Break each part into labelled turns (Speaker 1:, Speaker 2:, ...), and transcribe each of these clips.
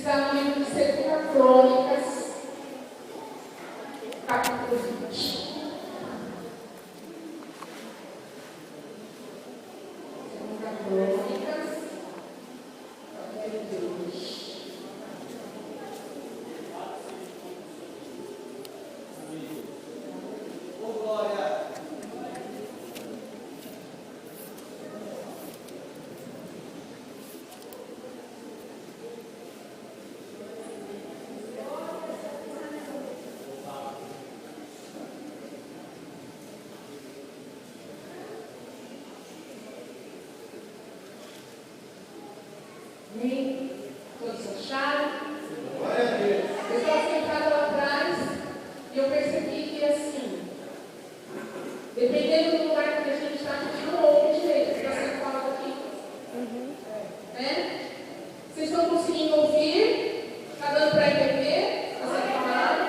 Speaker 1: está no livro de 2 Crônicas, capítulo 20. 2 Crônicas, capítulo 20. Todos acharam? Eu estava sentada lá atrás e eu percebi que, assim, dependendo do lugar que a gente não ouve direito o que está sendo falado aqui. Né? Vocês estão conseguindo ouvir? Está dando para entender? Está sendo falado?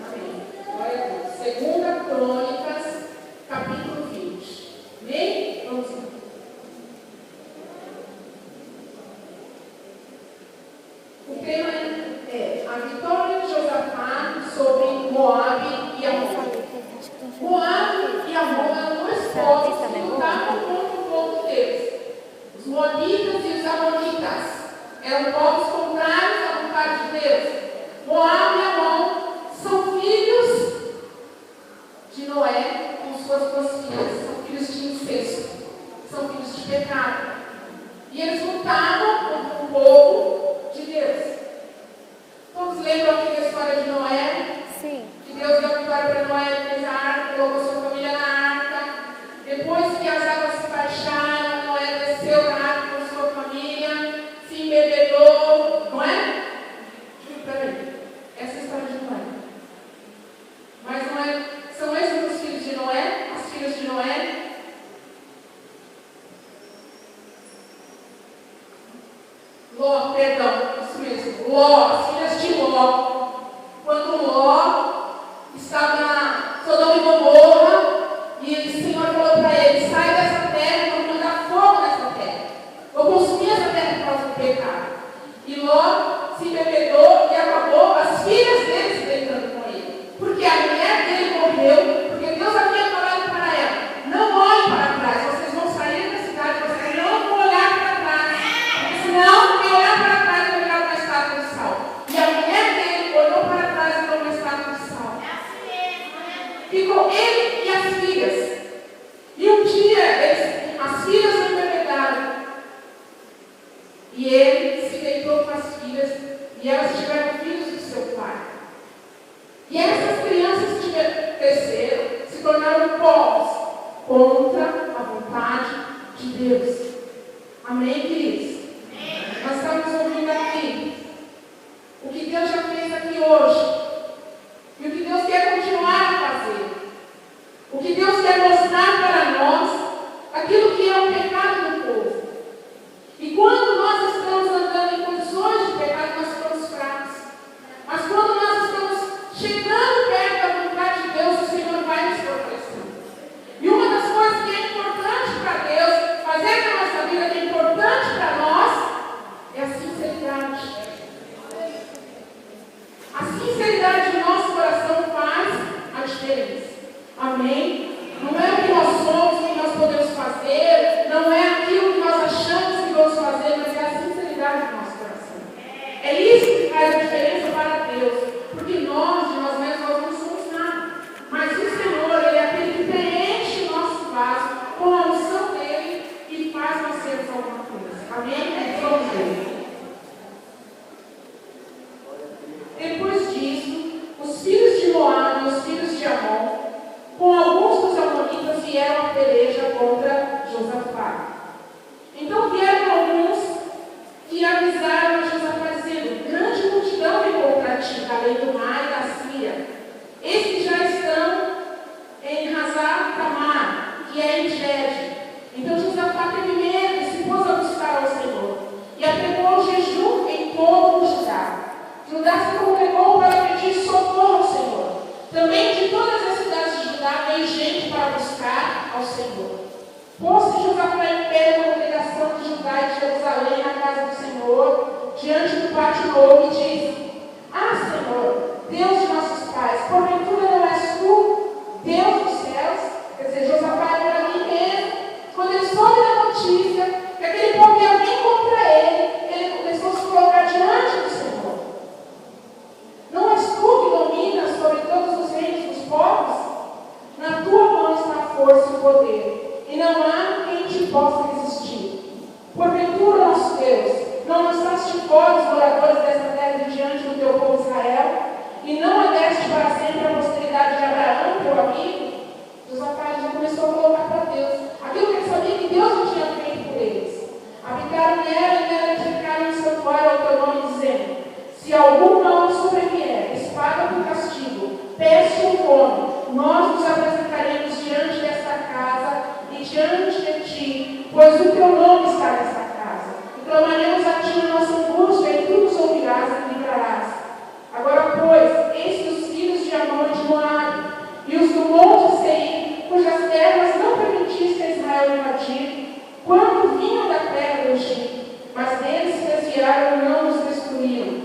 Speaker 1: Amém. Glória a Deus. 2 Crônicas, capítulo 20. Amém? Vamos lá. O tema é a vitória de Josafá sobre Moabe e Amon. Moabe e Amon eram dois povos que lutavam contra o povo de Deus. Os Moabitas e os Amonitas eram povos contrários à vontade de Deus. Moabe e Amon são filhos de Noé com suas duas filhas. São filhos de incesto. São filhos de pecado. E eles lutavam contra o povo de Deus. Todos lembram aqui da história de Noé?
Speaker 2: Sim.
Speaker 1: Que Deus deu a vitória para Noé, ele fez a arca, colocou sua família na arca. Depois que as águas se baixaram, Noé desceu na arca com sua família, se embebedou, não é? Peraí, essa é a história de Noé. Mas não é, são esses os filhos de Noé? As filhas de Noé? Ló, perdão, isso mesmo, Ló, as filhas de Ló. Quando Ló estava na Sodoma e Gomorra, e o Senhor falou para ele: sai dessa terra, eu vou mandar fogo nessa terra. Vou consumir essa terra por causa do pecado. E Ló se embebedou e acabou as filhas dele se deitando com ele. Porque a mulher dele morreu, porque Deus havia falado para ela: não olhe para trás, vocês vão sair da cidade, vocês não vão olhar para trás. Porque senão, quem olhar para trás vai olhar uma estátua de sal. E a mulher dele olhou para trás e viu uma estátua de sal. Ficou ele e as filhas. E um dia as filhas se embebedaram. E ele se deitou com as filhas e elas tiveram filhos do seu pai. E essas crianças cresceram, se tornaram povos contra a vontade de Deus. Amém, queridos? Nós estamos ouvindo aqui o que Deus já fez aqui hoje e o que Deus quer continuar a fazer. O que Deus quer mostrar para nós, aquilo que é o pecado do povo. E quando nós estamos andando em condições de pecado, nós ficamos fracos. Mas quando nós estamos chegando perto da vontade de Deus, o Senhor vai nos fortalecendo. E uma das coisas que é importante para Deus fazer na nossa vida, que é importante para nós, é a sinceridade. A sinceridade do nosso coração faz a diferença. Amém? Não é o que nós somos, o que nós podemos fazer, não é aquilo que nós achamos que vamos fazer, mas é a sinceridade do nosso coração. É isso que faz a diferença para Deus. Porque nós, de nós mesmos, nós não somos nada. Mas o Senhor, Ele é aquele que preenche o nosso vaso com a unção dEle e faz nós sermos alguma coisa. Amém? Vamos ver. Depois disso, os filhos de Moabe e os filhos de Amon, com alguns dos amonitas, vieram a peleja contra Josafá. Então vieram alguns e avisaram a Josafá, dizendo: grande multidão vem contra ti, além do mar e da Síria. Estes já estão em Hazar Tamar, que é em Gede. Então Josafá teve medo e se pôs a buscar ao Senhor. E aplicou o jejum em todo o Judá. Judá se congregou para pedir socorro ao Senhor. Também de todas as cidades de Judá veio gente para buscar ao Senhor. Pôs-se Josafá em pé na congregação de Judá e de Jerusalém na casa do Senhor, diante do pátio novo e disse: Ah, Senhor, Deus de nossos pais, porventura não és tu, Deus dos céus? Quer dizer, Josafá era ali mesmo. Quando ele soube da notícia que aquele povo ia vir contra ele começou a se colocar diante do Senhor. Não és tu que dominas sobre todos os reinos dos povos? Na tua mão está a força e o poder, e não há quem te possa resistir. Porventura, nosso Deus, não lançaste fora os moradores desta terra de diante do teu povo Israel, e não a deste para sempre a posteridade de Abraão, teu amigo? Josafá já começou a colocar para Deus aquilo que ele sabia que Deus não tinha feito por eles. Habitaram nela e nela edificaram um santuário ao teu nome, dizendo: Se algum mal sobrevier, espada por castigo, peste ou fome, nós nos apresentaremos diante desta casa e diante de ti, pois o teu nome está nesta casa. E clamaremos a ti na nossa angústia, e tu nos ouvirás e livrarás. Agora, pois, eis que os filhos de Amon e de Moabe, e os do monte Seir, cujas terras não permitiste a Israel invadir, quando vinham da terra do Egito, mas deles se desviaram e não nos destruíram.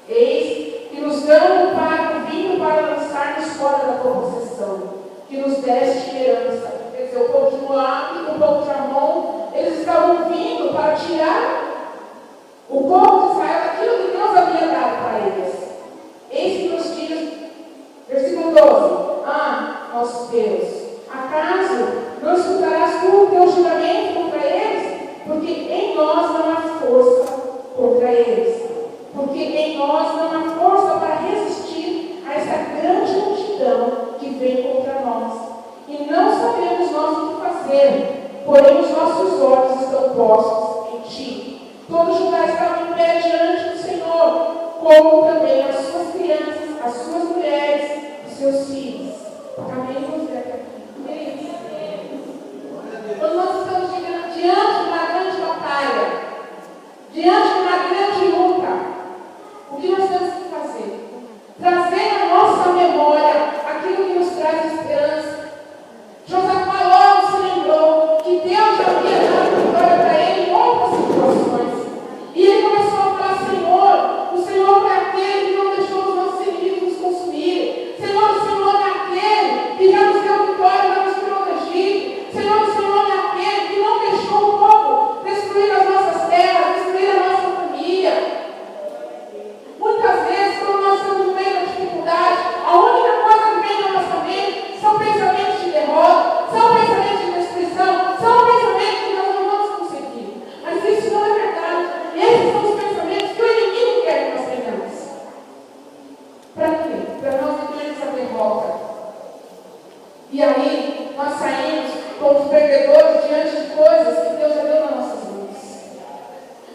Speaker 1: Eis que nos dão o pago vinho para lançar-nos fora da tua possessão, que nos deste herança. Quer dizer, o povo de Moabe, o povo de Amon, eles estavam vindo para tirar o povo de Israel daquilo que Deus havia dado para eles. Eis que nos diz, versículo 12: Ah, nosso Deus, acaso não escutarás tu o teu julgamento contra eles? Porque em nós não há força contra eles. Porque em nós não há força para resistir a essa grande multidão que vem contra nós. E não sabemos nós o que fazer, porém os nossos olhos estão postos em ti. Todo Judá estava em pé diante do Senhor, como também as suas crianças, as suas mulheres e seus filhos. Amém? Vamos ver aqui. Quando nós estamos diante de uma grande batalha, diante de uma grande luta, o que nós temos que fazer? Trazer à nossa memória aquilo que nos traz esperança. Josafá logo se lembrou que Deus já havia dado vitória para ele em outras situações. E ele começou a falar: Senhor, o Senhor é aquele que não deixou os nossos inimigos nos consumirem. Senhor, o Senhor é aquele que já nos deu vitória e já nos tirou do Egito. Senhor, o Senhor é aquele que não deixou o povo destruir as nossas terras, destruir a nossa família. Muitas vezes, quando nós estamos no meio da dificuldade, a única coisa que vem na nossa mente são pensamentos de derrota, são pensamentos de destruição, são pensamentos que nós não vamos conseguir. Mas isso não é verdade. Esses são os pensamentos que o inimigo quer que nós tenhamos. Para quê? Para nós vivermos a derrota. E aí, nós saímos como perdedores diante de coisas que Deus já deu nas nossas mãos.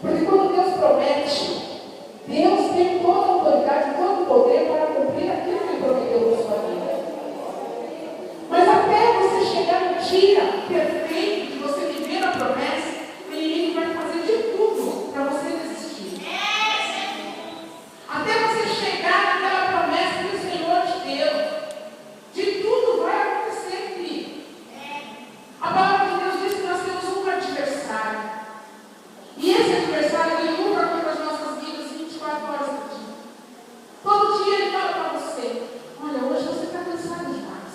Speaker 1: Porque quando Deus promete, Deus tem toda a autoridade, todo o poder para cumprir aquilo que Ele prometeu na sua vida. Mas até você chegar no dia perfeito de você viver a promessa, o inimigo vai fazer de tudo para você desistir. Até você chegar naquela promessa que o Senhor te deu, de tudo vai acontecer, querido. A palavra de Deus diz que nós temos um adversário. E esse adversário, ele luta contra as nossas vidas 24 horas por dia. Todo dia ele fala para você: olha, hoje você está cansado demais.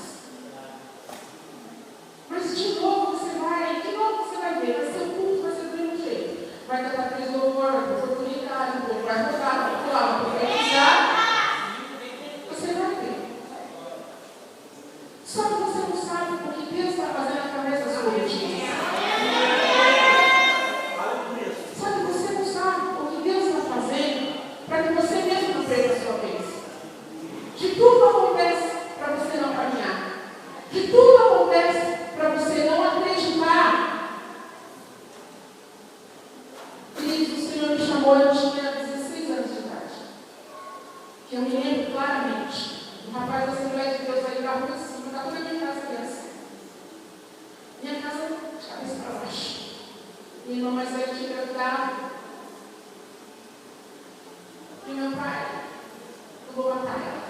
Speaker 1: Mas de novo você vai ver, vai ser o culto, vai ser do mesmo jeito. Vai cantar três louvor, vai ter oportunidade, o povo vai rodar, vai pular, vai profetizar. Você vai ver. Só que você não sabe o que Deus está fazendo através da sua obediência. Só que você não sabe o que Deus está fazendo para que você mesmo não perca a sua vez. De tudo acontece para você não caminhar. De tudo acontece para você não acreditar. Queridos, o Senhor me chamou, eu tinha 16 anos de idade. Que eu me lembro claramente. Um rapaz da Assembleia de Deus ali na rua de cima, da minha casa criança. Minha casa de cabeça para baixo. Minha irmã mais velha tinha engravidado. E meu pai, eu vou matar ela.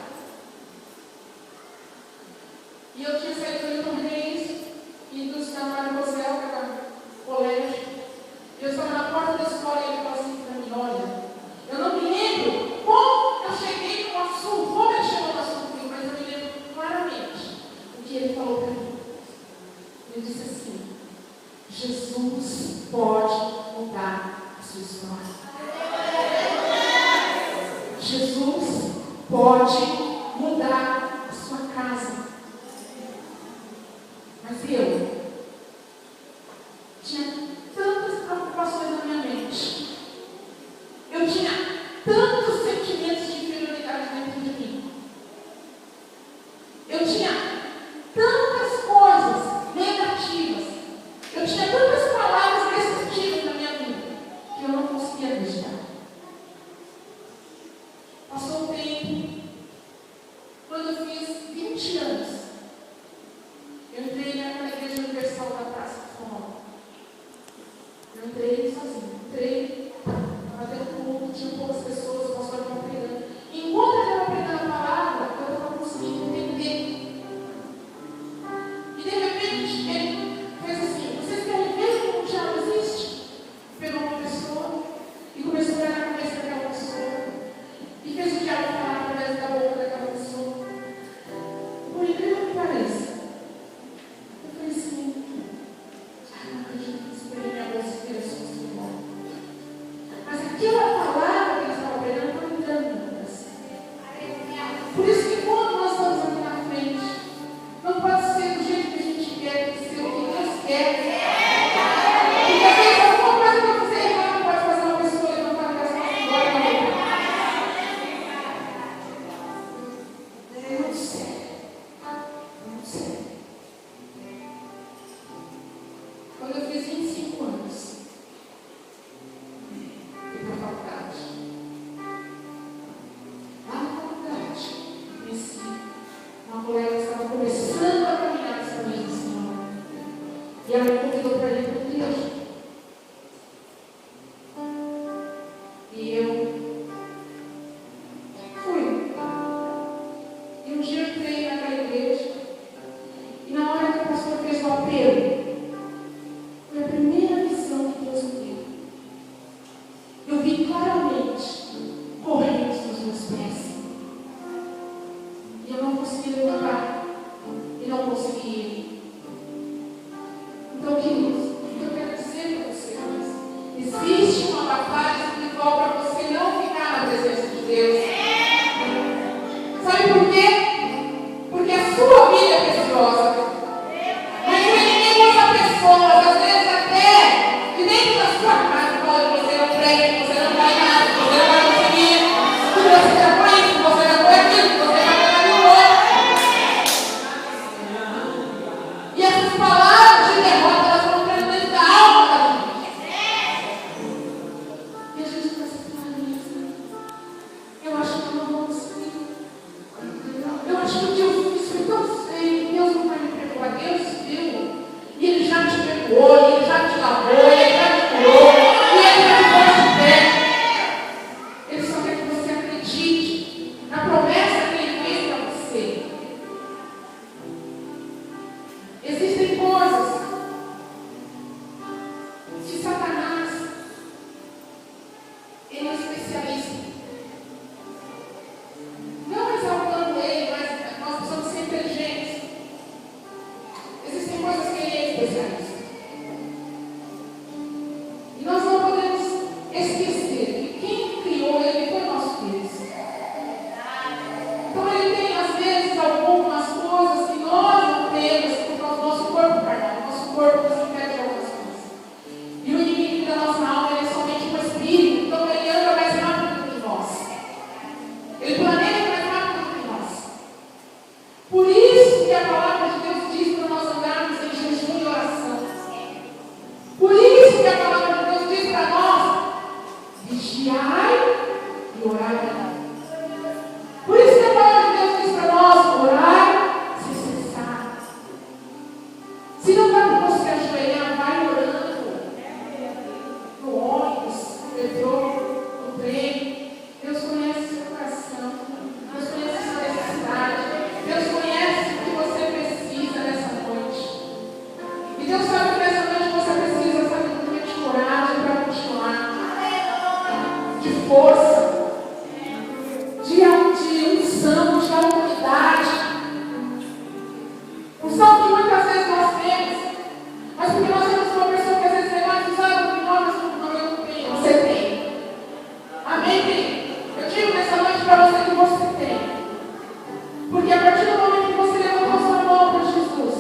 Speaker 1: E eu tinha saído do Milton Reis e do Samario Rosel, que era colégio. E eu estava na porta da escola e ele falou assim para mim: olha, Jesus pode mudar a sua casa. Mas eu tinha tantas preocupações na minha mente. Eu tinha tantos sentimentos de inferioridade dentro de mim. Eu tinha tantas coisas negativas. Eu tinha tantas palavras destrutivas na minha vida que eu não conseguia acreditar. Passou um tempo. Quando eu fiz 20 anos, eu entrei naquela igreja universal da Praça do Forró. Eu entrei sozinha. Entrei, estava tendo culto, tinha poucas pessoas, o pastor estava pregando. Enquanto ele estava pregando a palavra, eu estava conseguindo entender. E de repente, ele fez assim: vocês querem ver como o diabo existe? Pegou uma pessoa e começou a olhar na cabeça daquela pessoa. E fez o diabo falar através da boca daquela pessoa. Por incrível que pareça, eu falei assim: não acredito que esperei minha bolsa inteira se fosse embora. Mas aquela palavra que ele estava pregando estava entrando na minha cabeça. Por isso que quando nós estamos aqui na frente, não pode ser do jeito que a gente quer, tem que ser o que Deus quer. Porque às vezes alguma coisa que eu fizer errado pode fazer uma pessoa levantar a cabeça e falar: glória a Deus. Muito sério. Muito sério. Quando eu fiz 25 anos, fui para a faculdade. Lá na faculdade, conheci uma mulher que estava começando a caminhar nessa caminho do Senhor. E ela me convidou para ir para a igreja. E eu fui. E um dia eu entrei naquela igreja. E na hora que o pastor fez o apelo, foi a primeira visão que Deus me deu. Eu vi claramente correntes nos meus pés. E eu não consegui levantar. E não consegui ir. Então, queridos, o que eu quero dizer para vocês: existe uma batalha espiritual para você não ficar na presença de Deus. Sabe por quê? Porque a sua vida é preciosa. Mas o inimigo usa pessoas, às vezes até de dentro da sua casa, fala que você não prega, que você não vai nada, que você não vai conseguir, que você já foi isso, que você já foi aquilo, que você vai pegar no outro. E essas palavras de derrota, elas vão entrando dentro da alma da gente. E a gente começa a falar isso. Eu acho que eu não vou conseguir. Eu acho que o Deus foi tão feio, Deus não vai me perdoar. Deus viu, e Ele já te perdoou, e Ele já te lavou, e Ele já te curou, e Ele já te pôs de pé. Ele só quer que você acredite na promessa que Ele fez para você. Existem coisas que Satanás, ele é especialista. Não exaltando ele, mas nós precisamos ser inteligentes. Existem coisas que ele é especialista. E nós não podemos esquecer que quem criou ele foi nosso Deus. Então ele tem, às vezes, algumas coisas que nós não temos, por causa do nosso corpo carnal. Nosso corpo nos impede de algumas coisas. E o inimigo da nossa alma, ele é somente o espírito. Então ele anda mais rápido do que nós. Ele planeja mais rápido do que nós. Por isso que a palavra de Deus diz para nós andarmos em jejum e oração. Por isso que a palavra de Deus diz para nós: vigiai e orai. Por isso que a palavra de Deus diz para nós: orai sem cessar. Se não dá para você ajoelhar, vai orando. No ônibus, no metrô, no trem. Deus conhece o seu coração. Deus conhece a sua necessidade. Deus conhece o que você precisa nessa noite. E Deus sabe que nessa noite você precisa, sabe, de coragem para continuar. De força. De unção, de autoridade. Unção que muitas vezes nós temos. Mas porque nós temos uma pessoa que às vezes é mais usada do que nós não tenho. Você tem. Amém, querido? Eu digo nessa noite para você que você tem. Porque a partir do momento que você levantou sua mão para Jesus,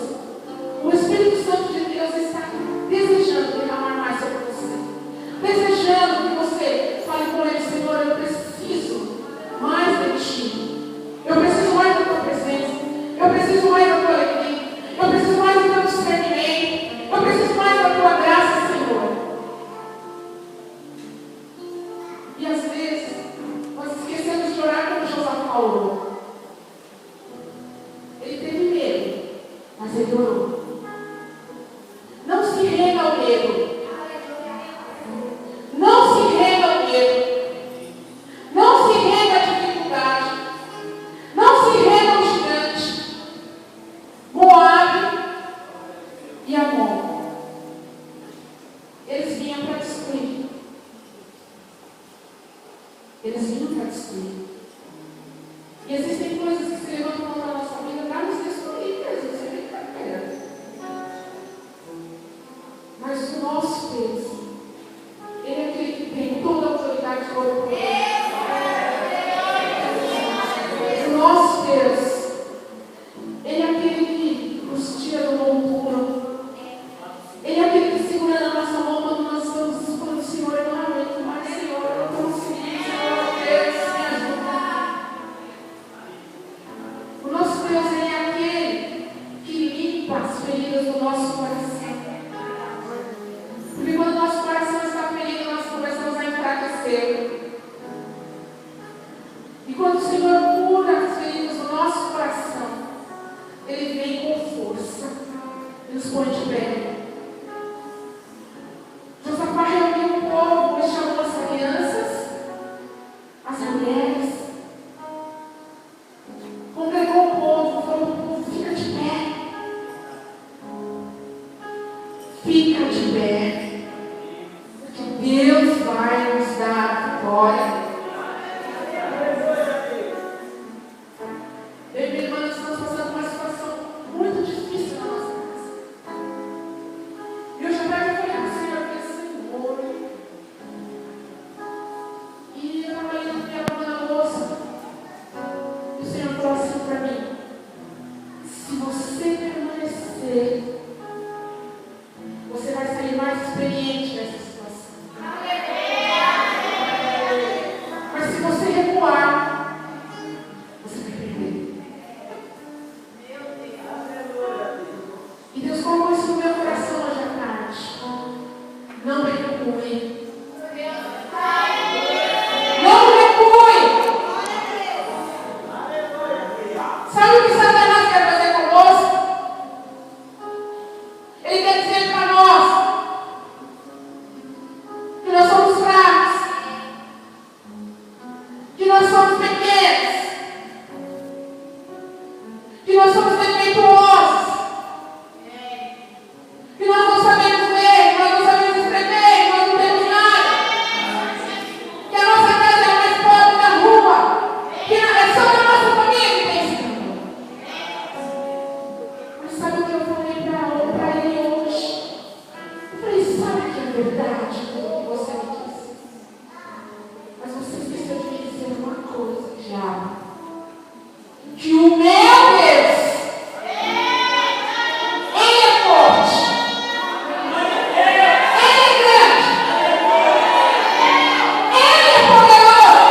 Speaker 1: o Espírito Santo de Deus está desejando derramar mais sobre você. Desejando que você fale com Ele: Senhor, eu preciso mais de Ti. Eu preciso mais da Tua presença. Eu preciso mais da Tua alegria. Eu preciso mais do Teu discernimento. Eu preciso mais da Tua graça, Senhor. E às vezes, nós esquecemos de orar como Josafá orou. Ele teve medo, mas ele orou. Não se renda ao medo. Não se renda ao medo. Não se renda à dificuldade. Não se renda ao gigante. Moabe e Amon, eles vinham para destruir. Eles vinham para destruir. E existem coisas que se levantam contra a nossa vida para nos destruir, Jesus. Isso é brincadeira. Mas o nosso Deus, Ele é aquele que tem toda a autoridade sobre o poder. O nosso Deus, Ele é aquele que nos tira do monturo. Ele é aquele que segura na nossa mão quando nós estamos falando: Senhor, eu não aguento mais, Senhor, eu não estou conseguindo, Senhor, Deus, me ajuda. O nosso Deus, Ele é aquele que limpa as feridas do nosso coração. Porque quando o nosso coração está ferido, nós começamos a enfraquecer. E quando o Senhor cura as feridas do nosso coração, Ele vem com força e nos põe de pé. Josafá reuniu o povo e chamou as crianças, as mulheres, congregou o povo, falou para o povo: fica de pé. Fica de pé. Porque Deus vai nos dar vitória. Eu e minha irmã, nós estamos passando uma situação muito difícil na nossa casa. E eu já falei para o Senhor: Senhor. E eu estava indo me lavando a louça. E o Senhor falou assim para mim: se você permanecer, você vai sair mais experiente dessa situação. Mas se você recuar, você vai perder. E Deus colocou isso no meu coração hoje à tarde. Não recue. Não recue. Sabe o que Satanás quer fazer conosco? Ele quer dizer para nós que nós somos fracos, que nós somos pequenos, que nós somos defeituosos, que nós não sabemos ler, que nós não sabemos escrever, que nós não temos nada, que a nossa casa é a mais pobre da rua, que é só da nossa família que tem Senhor. Mas sabe o que eu falei para ele hoje? Eu falei: sabe que é verdade tudo que você me disse? Mas você esqueceu de me dizer uma coisa, diabo: que o meu Deus, Ele é forte, Ele é grande, Ele é poderoso.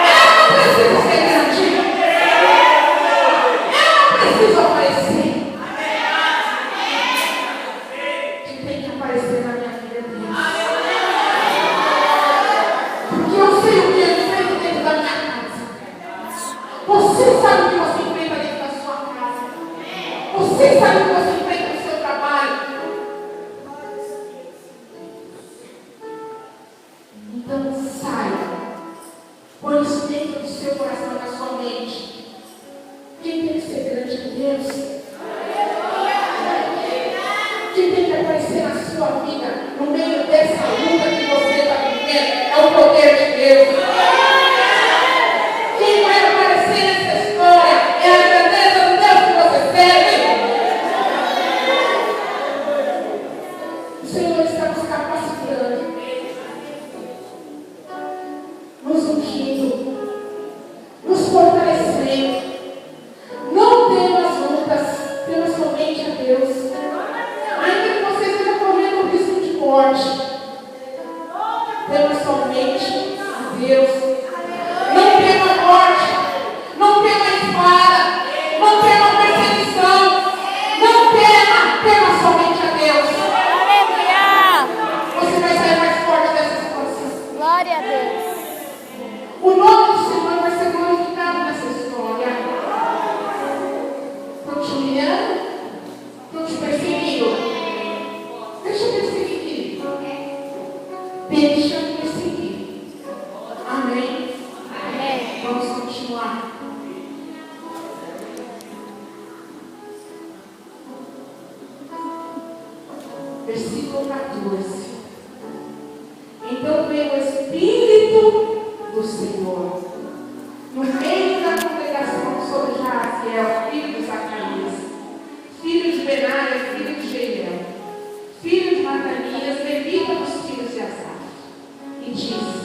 Speaker 1: Eu não preciso ser grande, eu não preciso aparecer. Quem tem que aparecer na minha vida é Deus. Porque eu sei o que Ele fez dentro da minha casa. Você sabe o que você enfrenta dentro da sua casa. Você sabe o que você enfrenta no seu trabalho. Então saia. Põe isso dentro do seu coração e da sua mente. Quem tem que ser grande é Deus. Quem tem que aparecer na sua vida, no meio dessa luta que você está vivendo, é o poder de Deus. Quem vai aparecer nessa história é a grandeza do Deus que você serve. O Senhor está nos capacitando, nos ungindo, Vamos continuar. Versículo 14. Então veio o Espírito do Senhor no meio da congregação sobre Jaziel, filho de Zacarias, filho de Benaia, filho de Jeiel, filho de Matanias, levita dos filhos de Asaf, e disse: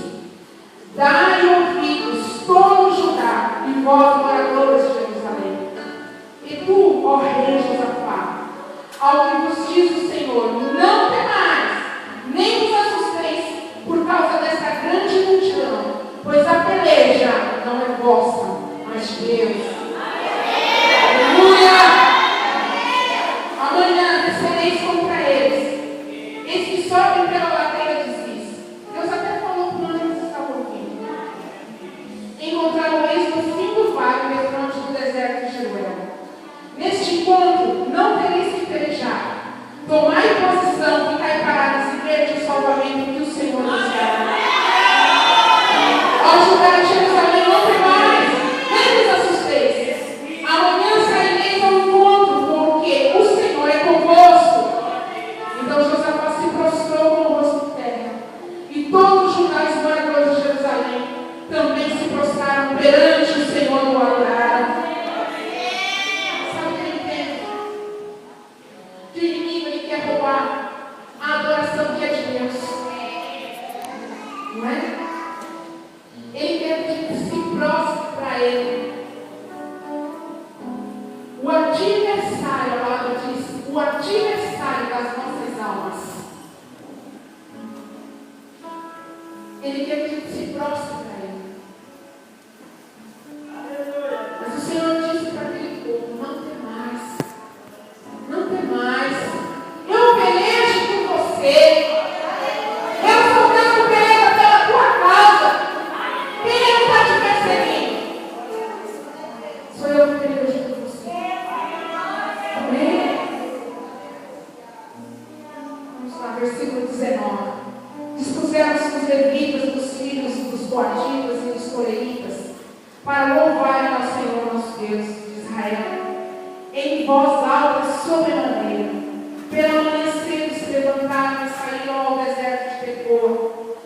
Speaker 1: Dai ouvidos, todo Judá, e vós, moradores de Jerusalém, e tu, ó rei Josafá, ao que vos diz o Senhor: não temais, nem vos assusteis por causa desta grande multidão, pois a peleja não é vossa, mas de Deus. Aleluia! Amanhã descereis contra eles, eis que sobem pela ladeira de Ziz. Deus até falou para nós que estavam ouvindo. Encontrá-lo-eis no fim do vale, defronte do deserto de Jeruel. Neste encontro não tereis que pelejar. Tomai posição, ficai parados e vede o salvamento que o Senhor nos dará. Ao julgar Jerusalém, não temais, nem vos assusteis. Amanhã saireis ao encontro, porque o Senhor é convosco. Então Josafá se prostrou com o rosto em terra, e todos os judaus moradores de Jerusalém também se prostraram perante o Senhor e o adoraram. Sabe o que ele tem? Que o inimigo ele quer roubar a adoração que é de Deus. Não é? Ele quer que a gente se prostre para Ele. O adversário, a palavra diz, o adversário das nossas almas. Ele quer que a gente se prostre para Ele. Mas o Senhor disse para aquele povo: não temais. Não temais. Eu pelejo por você. Eu sou Deus que peleja pela tua causa. Quem é que está te perseguindo? Sou eu que pelejo por você. Amém? Vamos lá, versículo 19. Dispuseram-se os levitas, dos filhos dos coatitas e dos coreitas, para louvarem ao Senhor nosso Deus de Israel, em voz alta sobremaneira. Pela manhã cedo se levantaram e saíram ao deserto de Tecoa.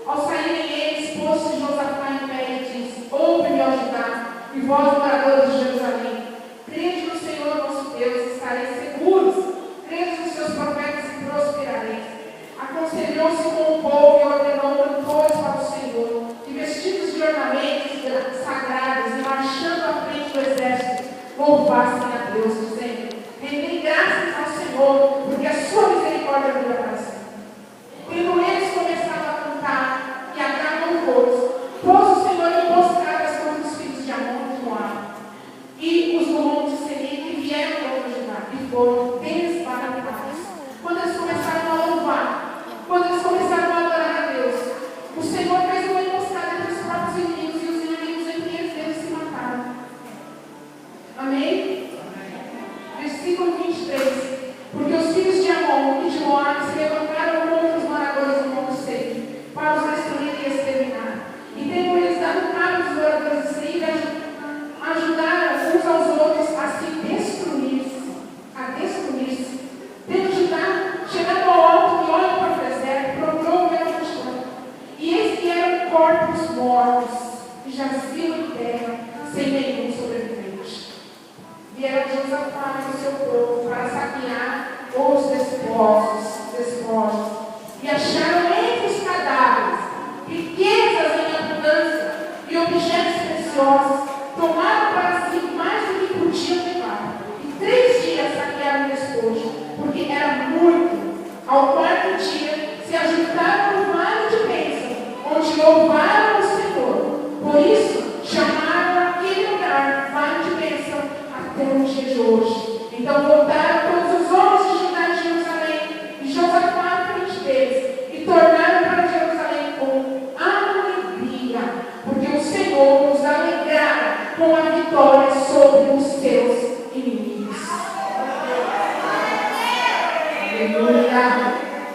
Speaker 1: Ao saírem eles, pôs-se Josafá em pé e disse: ouve-me, ó Judá, e vós, moradores de Jerusalém, crede no Senhor nosso Deus, e estareis seguros. Crede nos seus profetas e prosperareis. Aconselhou-se com o povo e ordenou cantores para o Senhor, e vestidos de ornamentos sagrados, e marchando à frente do exército, louvassem a Deus, dizendo: rendei graças ao Senhor, porque a sua misericórdia dura para sempre. Quando eles começaram a cantar e a dar louvores, pôs o Senhor emboscadas contra os filhos de Amon e de Moabe, e os do monte Seir, que vieram contra Judá, e foram desbaratados. Quando eles começaram a louvar, quando eles começaram a adorar a Deus, o Senhor fez uma emboscada entre os próprios inimigos, e os inimigos entre eles se mataram. Amém? Versículo 23. Porque os filhos de Amon e de Moabe se levantaram contra os moradores do monte Seir, para os destruir e exterminar. E tendo eles dado cabo dos moradores de Seir, ajudaram uns aos outros a se destruir-se. Tendo Judá chegado ao alto e olhando para o deserto, procurou ver o chão. E eis que eram corpos mortos, e jaziam em terra, sem nenhum sobrevivente. Vieram Josafá e o seu povo para saquear os despojos, e acharam entre os cadáveres riquezas em abundância e objetos preciosos. Tomaram para si mais do que podiam levar, e 3 dias saquearam o despojo, porque era muito. Ao 4º dia se ajuntaram no vale de bênção, onde louvaram o Senhor. Por isso chamaram aquele lugar vale de bênção até o dia de hoje. Então voltaram todos os homens de Judá e Jerusalém, e Josafá à frente deles, e tornaram para Jerusalém com alegria, porque o Senhor nos alegrara com a vitória sobre os seus inimigos. Aleluia!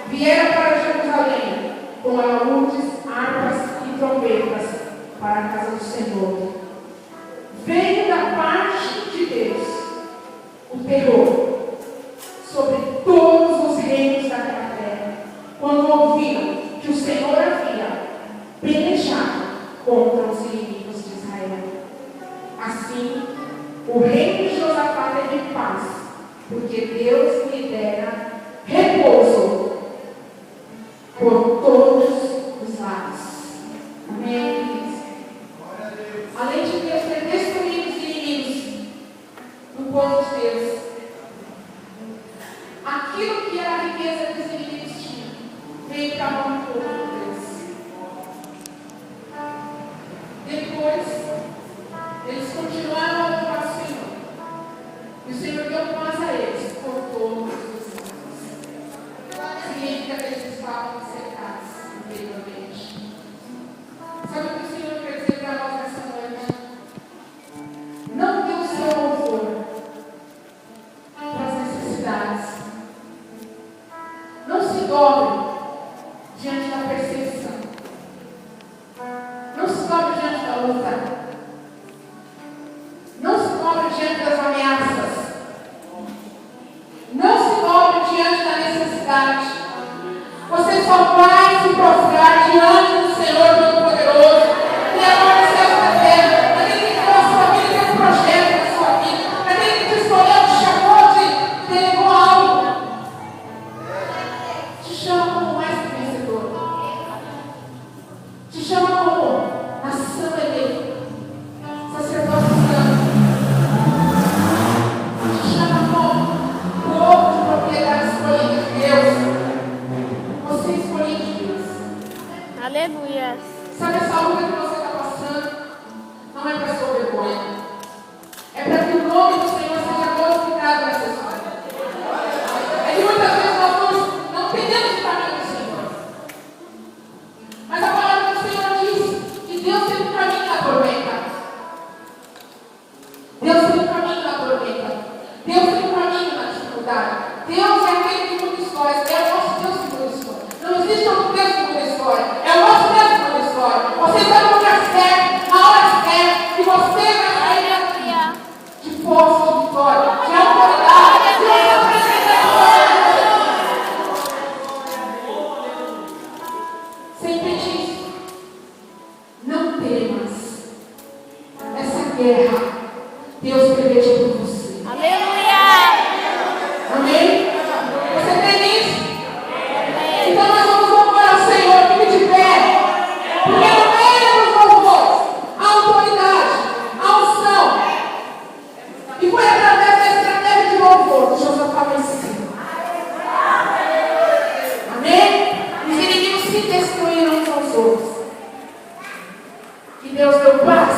Speaker 1: Vieram para Jerusalém com alaúdes, harpas e trombetas para a casa do Senhor. Assim, o reino de Josafá teve paz, porque Deus lhe dera repouso por todos os lados. Amém. Além de Deus ter destruído os inimigos do povo de Deus, aquilo que era a riqueza que os inimigos tinham veio para a mão do povo de Deus. Depois, eles continuaram a louvar o Senhor. E o Senhor deu paz a eles por todos os lados. Significa que eles estavam cercados interiormente. Sabe o que o Senhor quer dizer para nós nessa noite? Não dê o seu louvor para as necessidades. Não se dobre diante da perseguição. Não se dobre diante da luta. Não se dobre diante das ameaças. Não se dobre diante da necessidade. Você só vai se prostrar diante do Senhor Todo-Poderoso, Criador dos céus e da terra, aquele que criou a sua vida e tem um projeto na sua vida, aquele que te escolheu, te chamou, te delegou algo, te chama como mais que vencedor, te chama como nação eleita, sacerdote santo, te chama como povo de propriedade escolhida de Deus. Você é escolhido de Deus.
Speaker 2: Aleluia.
Speaker 1: Sabe essa luta que você está passando? Não é para sua vergonha. É para que o nome do Senhor seja glorificado nessa história. É que muitas vezes nós não entendemos o caminho do Senhor. Mas a palavra do Senhor diz que Deus tem um caminho na tormenta. Deus tem um caminho na tormenta. Deus tem um caminho na dificuldade. Deus é aquele que muda histórias. É o nosso Deus que muda histórias. Não existe outro Deus que muda história. É o nosso Deus que muda história. Você está no lugar certo, na hora certa, e você vai sair de força, de vitória, de autoridade, de outra. Sempre diz: não temas. Essa guerra, Deus prevê por você.
Speaker 2: Aleluia.
Speaker 1: Amém? Você crê nisso? Então nós vamos louvar ao Senhor, fique de pé. Porque no meio dos louvores, a autoridade, a unção. E foi através da estratégia de louvor que Josafá venceu. Amém? Os inimigos se destruíram uns aos outros. E Deus deu paz.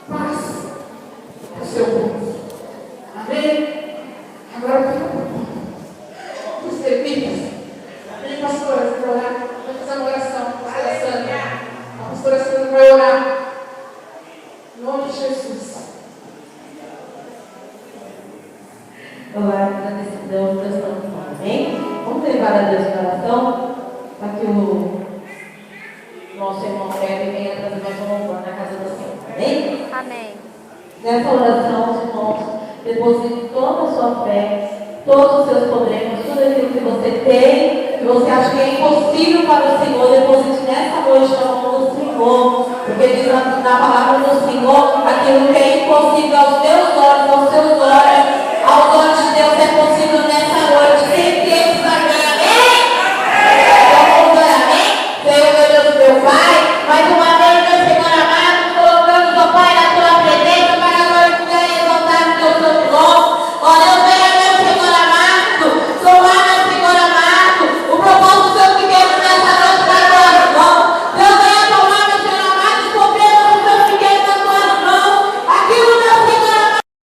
Speaker 1: Paz ao seu povo. Amém? Agora eu fico os serviços. Amém, pastora? Você vai orar? Vai fazer uma oração. Pastora Sandra. A pastora Sandra vai orar. Em nome de Jesus.
Speaker 3: Olá, agradecemos, Deus estamos falando, amém? Vamos levar a Deus em oração para que o nosso irmão Greg venha trazer mais um louvor na casa do Senhor, amém?
Speaker 2: Amém.
Speaker 3: Nessa oração, os irmãos, deposite toda a sua fé, todos os seus problemas, tudo aquilo que você tem, que você acha que é impossível para o Senhor, deposite nessa noite na mão do Senhor, porque diz na palavra do Senhor, aquilo que é